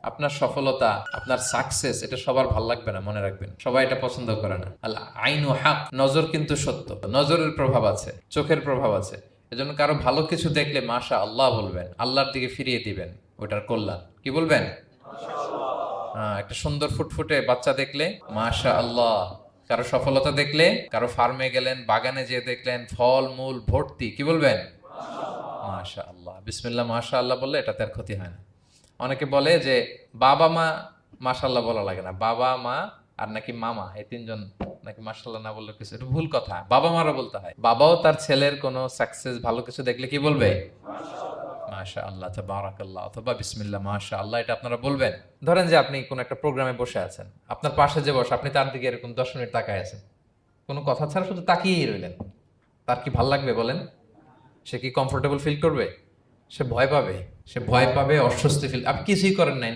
আপনার সফলতা, আপনার সাকসেস, এটা সবার ভাল লাগবে না, মনে রাখবেন। সবাই এটা পছন্দ করে না। আল আইনু হাক, নজর কিন্তু সত্য, নজরের প্রভাব আছে, চোখের প্রভাব আছে। এজন্য কারো ভালো কিছু দেখলে মাশা আল্লাহ বলবেন, আল্লাহর দিকে ফিরিয়ে দিবেন ওটার কল্যাণ। কি বলবেন? একটা সুন্দর ফুটফুটে বাচ্চা দেখলে মাশা আল্লাহ। কারো সফলতা দেখলে, কারো ফার্মে গেলেন, বাগানে যেয়ে দেখলেন ফল মূল ভর্তি, কি বলবেন? মাশা আল্লাহ। বিসমিল্লাহ মাশা আল্লাহ বললে এটাতে আর ক্ষতি হয় না। অনেকে বলে যে বাবা মা মাশাল্লাহ বলা লাগে না, বাবা মা আর নাকি মামা, এই তিনজন নাকি মাশাল্লাহ না বললে কিছু, এটা ভুল কথা। বাবা মারা বলতে হয়। বাবাও তার ছেলের কোনো সাকসেস, ভালো কিছু দেখলে কি বলবে? মাশা আল্লাহ, তাবারাকাল্লাহ, অথবা বিসমিল্লাহ মাশা আল্লাহ, এটা আপনারা বলবেন। ধরেন যে আপনি কোন একটা প্রোগ্রামে বসে আছেন, আপনার পাশে যে বসে, আপনি তার দিকে এরকম 10 মিনিট তাকায় আছেন, কোনো কথা ছাড়া শুধু তাকিয়েই রইলেন। তার কি ভাল লাগবে বলেন? সে কি কমফোর্টেবল ফিল করবে? সে ভয় পাবে, সে ভয় পাবে, অস্বস্তি ফিল। আপনি কিছুই করেন নাই,